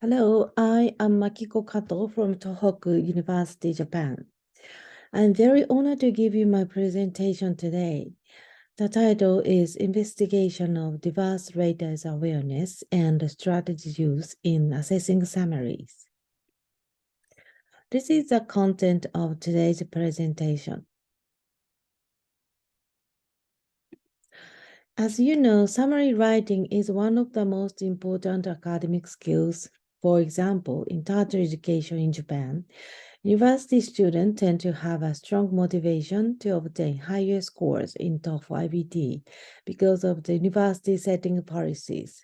Hello, I am Makiko Kato from Tohoku University, Japan. I'm very honored to give you my presentation today. The title is Investigation of Diverse Writers' Awareness and Strategies Used in Assessing Summaries. This is the content of today's presentation. As you know, summary writing is one of the most important academic skills. For example, in tertiary education in Japan, university students tend to have a strong motivation to obtain higher scores in TOEFL IBT because of the university setting policies,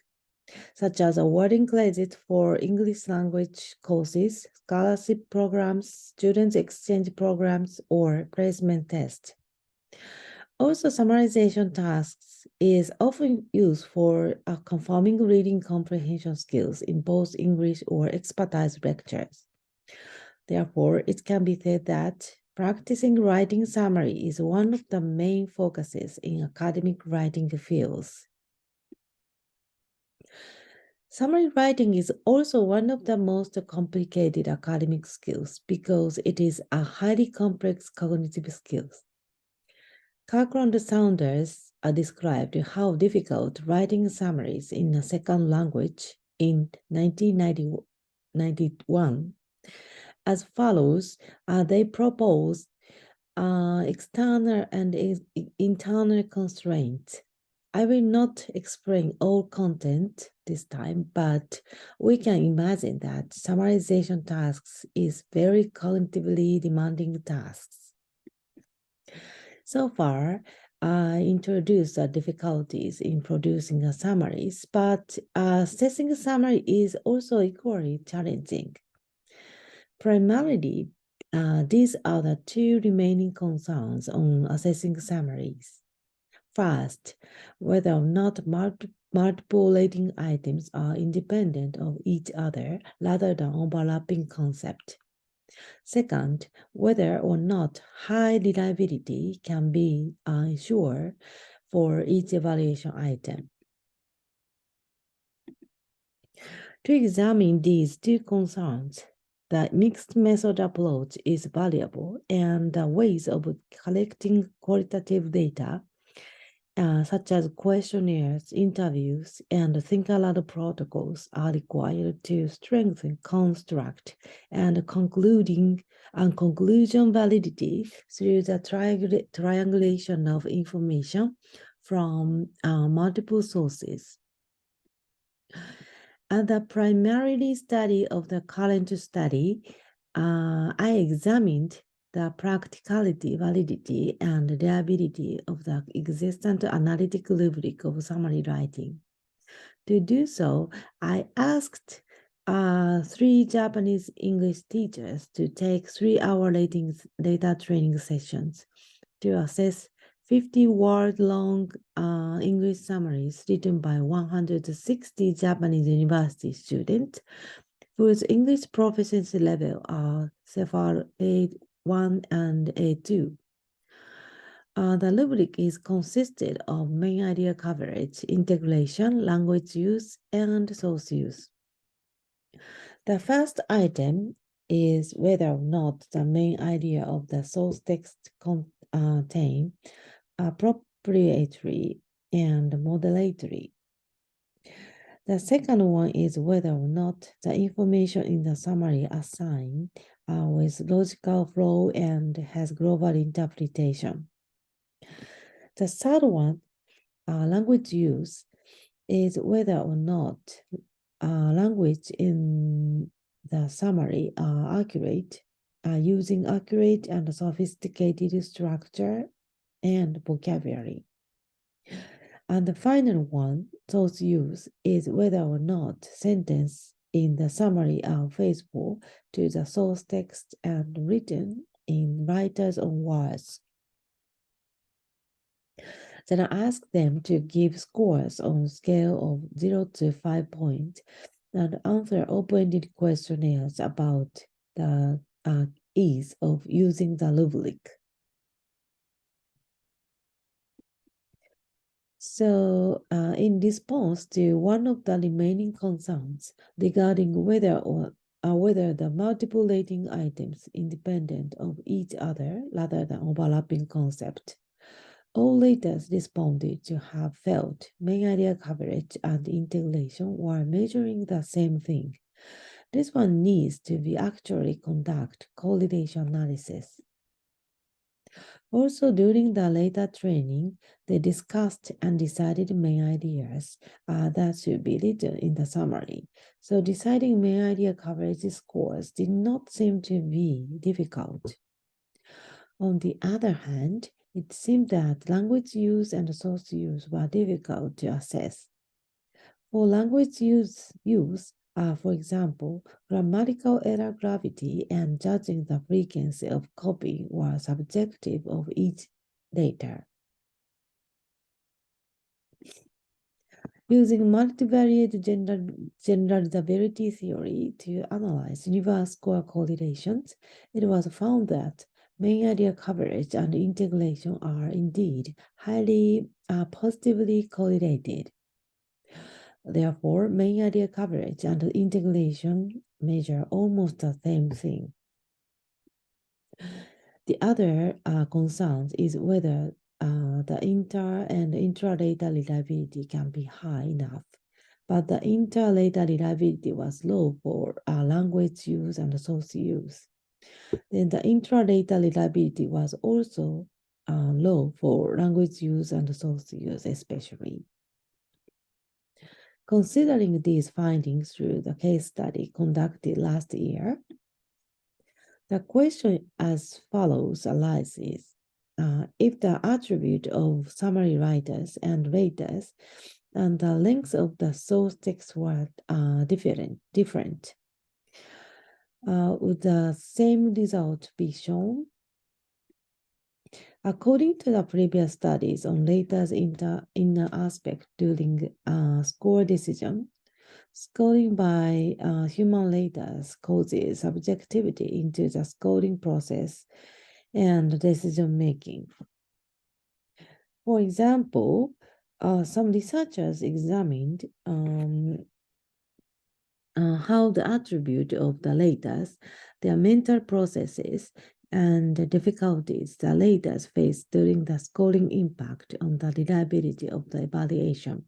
such as awarding credit for English language courses, scholarship programs, student exchange programs, or placement tests. Also, summarization tasks is often used for confirming reading comprehension skills in both English or expertise lectures. Therefore, it can be said that practicing writing summary is one of the main focuses in academic writing fields. Summary writing is also one of the most complicated academic skills because it is a highly complex cognitive skill. Kirkland Saunders described how difficult writing summaries in a second language in 1991 as follows. They proposed external and internal constraints. I will not explain all content this time, but we can imagine that summarization tasks is very cognitively demanding tasks. So far, I introduced the difficulties in producing a summaries, but assessing a summary is also equally challenging. Primarily, these are the two remaining concerns on assessing summaries. First, whether or not multiple rating items are independent of each other rather than overlapping concept. Second, whether or not high reliability can be ensured for each evaluation item. To examine these two concerns, the mixed method approach is valuable, and the ways of collecting qualitative data, such as questionnaires, interviews, and think-aloud protocols, are required to strengthen construct and conclusion validity through the triangulation of information from multiple sources. And the primary study of the current study, I examined the practicality, validity, and reliability of the existent analytic rubric of summary writing. To do so, I asked 3 Japanese English teachers to take 3-hour data training sessions to assess 50-word-long English summaries written by 160 Japanese university students whose English proficiency level are CEFAR A1 and A2. The rubric is consisted of main idea coverage, integration, language use, and source use. The first item is whether or not the main idea of the source text contain appropriatory and moderatory. The second one is whether or not the information in the summary assigned with logical flow and has global interpretation. The third one, language use, is whether or not language in the summary are accurate, using accurate and sophisticated structure and vocabulary. And the final one, source use, is whether or not sentence in the summary are faithful to the source text and written in writer's own words. Then I asked them to give scores on a scale of 0 to 5 points and answer open-ended questionnaires about the ease of using the rubric. So, in response to one of the remaining concerns regarding whether the multiple rating items independent of each other rather than overlapping concept, all raters responded to have felt main area coverage and integration were measuring the same thing. This one needs to be actually conduct correlation analysis. Also, during the later training, they discussed and decided main ideas that should be written in the summary. So deciding main idea coverage scores did not seem to be difficult. On the other hand, it seemed that language use and source use were difficult to assess. For language use, for example, grammatical error gravity and judging the frequency of copying were subjective of each data. Using multivariate generalizability theory to analyze universe score correlations, it was found that main idea coverage and integration are indeed highly positively correlated. Therefore, main idea coverage and integration measure almost the same thing. The other concern is whether the inter and intra-data reliability can be high enough. But the inter-data reliability was low for language use and source use. Then the intra-data reliability was also low for language use and source use especially. Considering these findings through the case study conducted last year, the question as follows arises. If the attribute of summary writers and raters and the length of the source text were different, would the same result be shown? According to the previous studies on raters inner aspect during score decision, scoring by human raters causes subjectivity into the scoring process and decision making. For example, some researchers examined how the attribute of the raters, their mental processes, and the difficulties the raters face during the scoring impact on the reliability of the evaluation.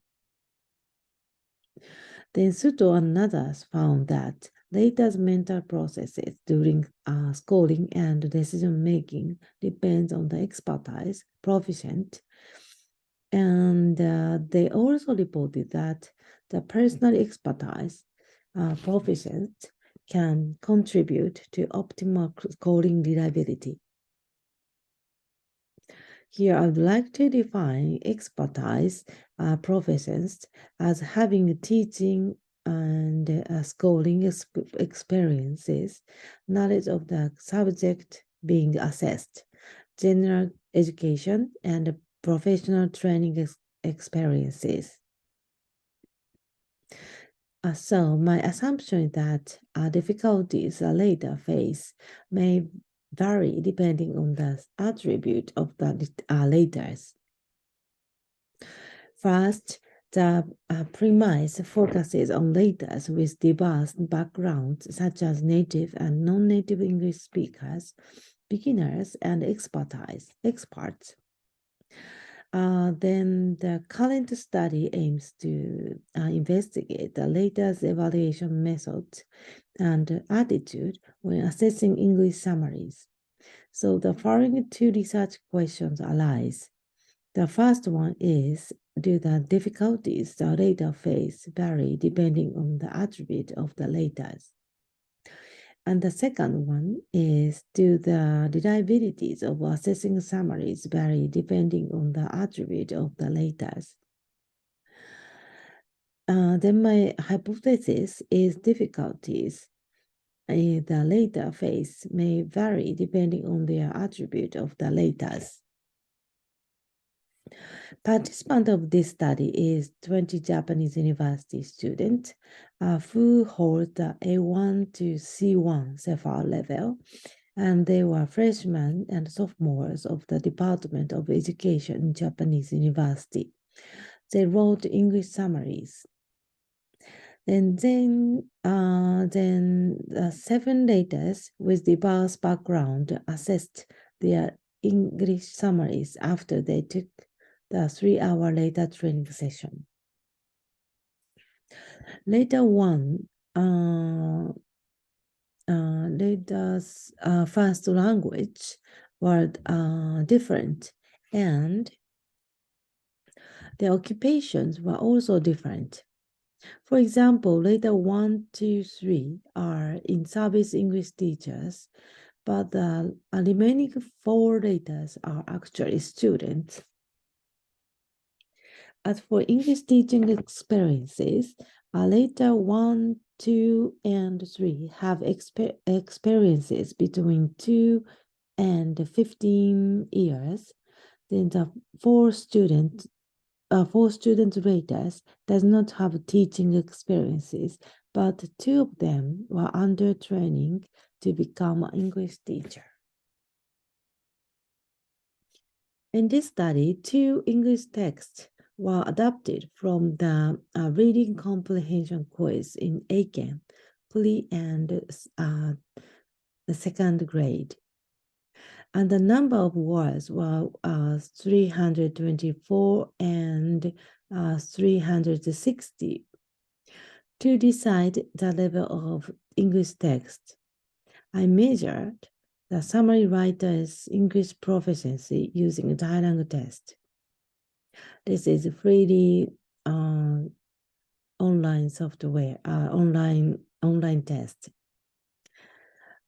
Then Suto and others found that raters' mental processes during scoring and decision making depends on the expertise, proficient, and they also reported that the personal expertise, proficient, can contribute to optimal scoring reliability. Here, I would like to define expertise, proficiency, as having teaching and scoring experiences, knowledge of the subject being assessed, general education, and professional training experiences. So my assumption is that difficulties later face may vary depending on the attribute of the raters. First, the premise focuses on raters with diverse backgrounds, such as native and non-native English speakers, beginners, and experts. Then the current study aims to investigate the latest evaluation methods and attitude when assessing English summaries. So the following two research questions arise. The first one is, do the difficulties the rater face vary depending on the attribute of the raters? And the second one is, do the reliabilities of assessing summaries vary depending on the attribute of the raters? Then my hypothesis is difficulties the rater face may vary depending on their attribute of the raters. Participant of this study is 20 Japanese university students who hold the A1 to C1 CEFAR level, and they were freshmen and sophomores of the Department of Education in Japanese University. They wrote English summaries. And then the 7 raters with diverse background assessed their English summaries after they took the 3-hour later training session. Later one, Lada's first language were different, and their occupations were also different. For example, later 1, 2, 3 are in-service English teachers, but the remaining 4 raters are actually students. As for English teaching experiences, later 1, 2, and 3 have experiences between 2 and 15 years. Then the 4 student raters does not have teaching experiences, but 2 of them were under training to become an English teacher. In this study, 2 English texts were adapted from the reading comprehension quiz in Aiken, pre and the 2nd grade. And the number of words were 324 and 360. To decide the level of English text, I measured the summary writer's English proficiency using a dialogue test. This is a freely online software, online test.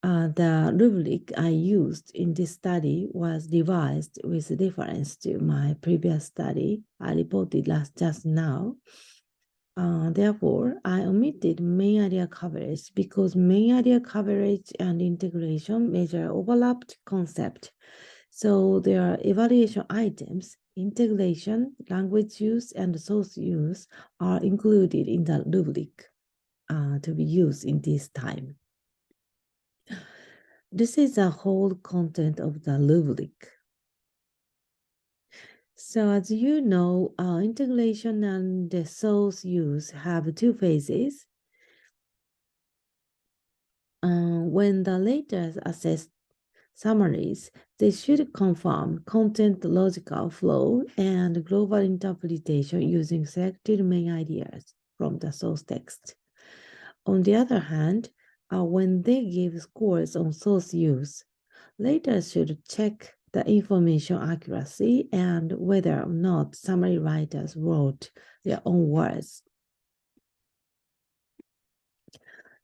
The rubric I used in this study was revised with reference to my previous study I reported just now. Therefore, I omitted main area coverage because main area coverage and integration measure overlapped concept. So there are evaluation items, integration, language use, and source use are included in the rubric to be used in this time. This is the whole content of the rubric. So as you know, integration and the source use have 2 phases. When the raters assess summaries, they should confirm content logical flow and global interpretation using selected main ideas from the source text. On the other hand, when they give scores on source use, raters should check the information accuracy and whether or not summary writers wrote their own words.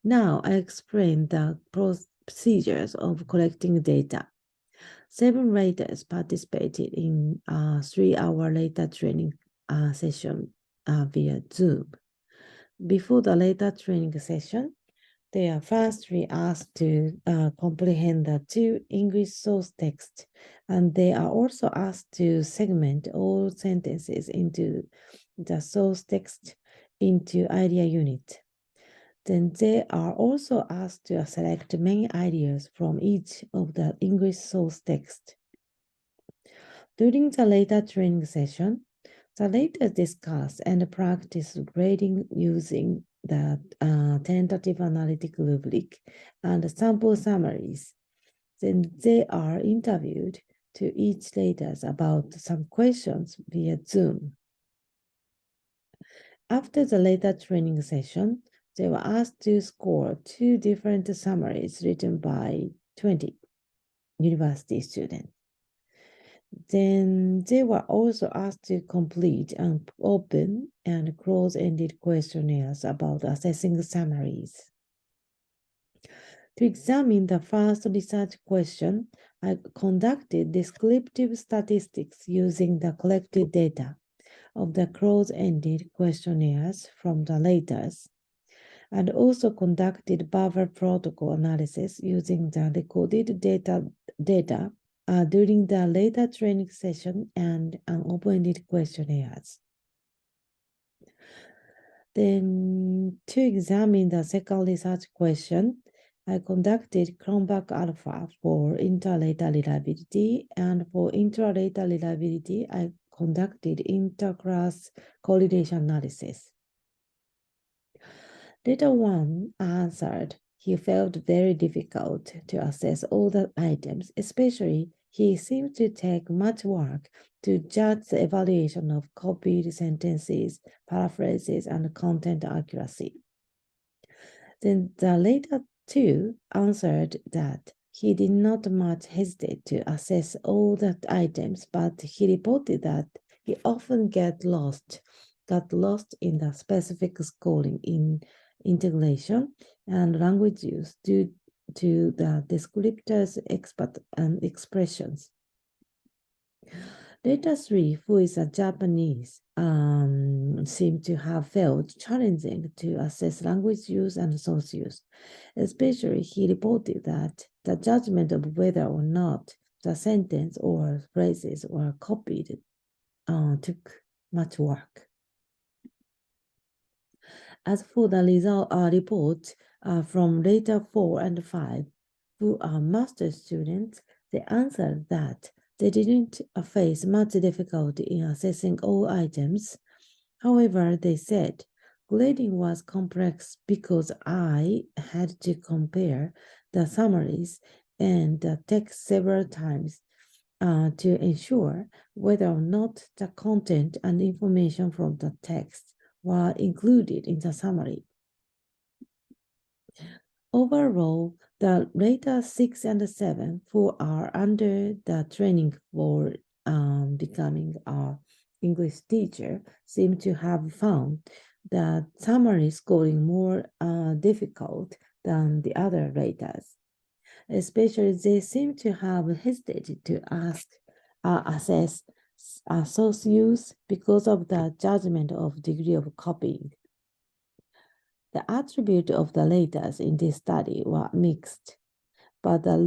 Now I explain the procedures of collecting data. 7 raters participated in a 3-hour later training session via Zoom. Before the later training session, they are firstly asked to comprehend the 2 English source texts, and they are also asked to segment all sentences into the source text into idea unit. Then they are also asked to select main ideas from each of the English source text. During the later training session, the raters discuss and practice grading using the tentative analytic rubric and sample summaries. Then they are interviewed to each raters about some questions via Zoom. After the later training session, they were asked to score 2 different summaries written by 20 university students. Then they were also asked to complete an open and close-ended questionnaires about assessing summaries. To examine the first research question, I conducted descriptive statistics using the collected data of the close-ended questionnaires from the raters, and also conducted buffer protocol analysis using the recorded data during the later training session and an open-ended questionnaires. Then, to examine the second research question, I conducted Cronbach alpha for inter-rater reliability, and for intra-rater reliability, I conducted interclass correlation analysis. Letter 1 answered, he felt very difficult to assess all the items, especially he seemed to take much work to judge the evaluation of copied sentences, paraphrases, and content accuracy. Then the later 2 answered that he did not much hesitate to assess all the items, but he reported that he often got lost in the specific scoring in integration and language use due to the descriptors expressions. Letter 3, who is a Japanese, seemed to have felt challenging to assess language use and source use. Especially, he reported that the judgment of whether or not the sentence or phrases were copied took much work. As for the result report from Letter 4 and 5, who are master students, they answered that they didn't face much difficulty in assessing all items. However, they said grading was complex because I had to compare the summaries and the text several times to ensure whether or not the content and information from the text were included in the summary. Overall, the later 6 and 7 who are under the training for becoming an English teacher seem to have found that summary scoring more difficult than the other raters. Especially, they seem to have hesitated to assess source use because of the judgment of degree of copying. The attributes of the laters in this study were mixed, but the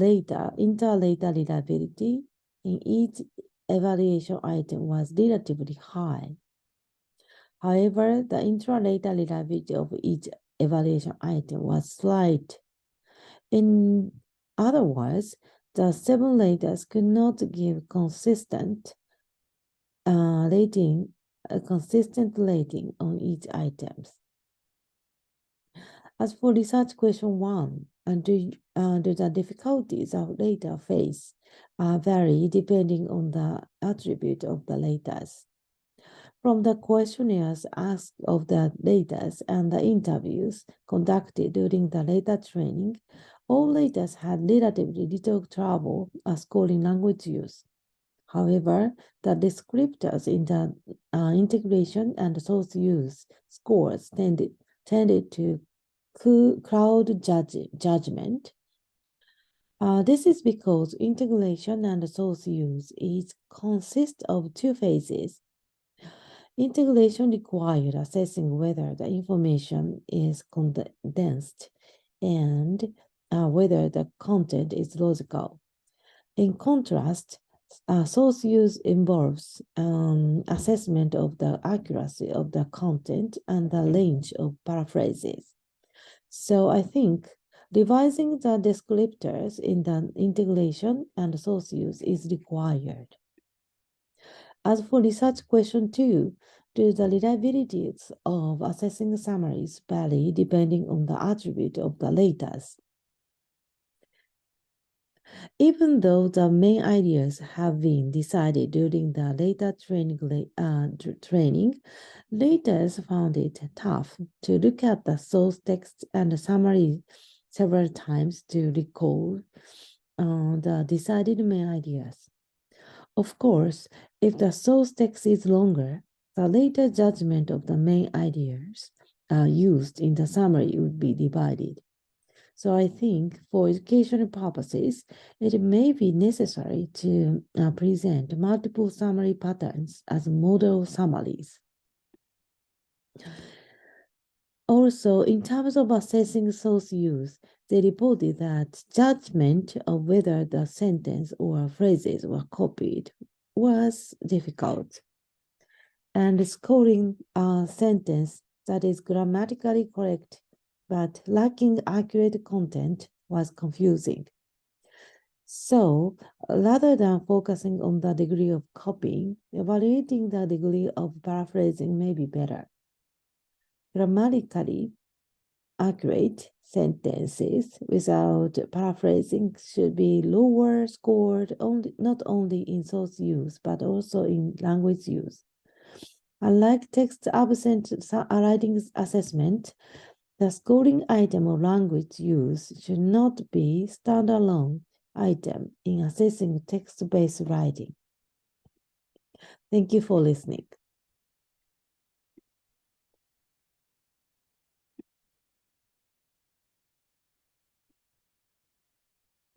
inter-later reliability in each evaluation item was relatively high. However, the intra-later reliability of each evaluation item was slight. In other words, the 7 laters could not give consistent rating on each item. As for research question 1, do the difficulties of later phase vary depending on the attribute of the laters? From the questionnaires asked of the laters and the interviews conducted during the later training, all laters had relatively little trouble scoring language use. However, the descriptors in the integration and source use scores tended to cloud judgment. This is because integration and source use consists of 2 phases. Integration required assessing whether the information is condensed and whether the content is logical. In contrast, source use involves assessment of the accuracy of the content and the range of paraphrases. So I think revising the descriptors in the integration and source use is required. As for research question 2, do the reliabilities of assessing summaries vary depending on the attribute of the laters? Even though the main ideas have been decided during the later training, laters found it tough to look at the source text and the summary several times to recall the decided main ideas. Of course, if the source text is longer, the later judgment of the main ideas used in the summary would be divided. So I think for educational purposes, it may be necessary to present multiple summary patterns as model summaries. Also, in terms of assessing source use, they reported that judgment of whether the sentence or phrases were copied was difficult. And scoring a sentence that is grammatically correct but lacking accurate content was confusing. So, rather than focusing on the degree of copying, evaluating the degree of paraphrasing may be better. Grammatically accurate sentences without paraphrasing should be lower scored not only in source use, but also in language use. Unlike text-absent writing assessment, the scoring item of language use should not be standalone item in assessing text-based writing. Thank you for listening.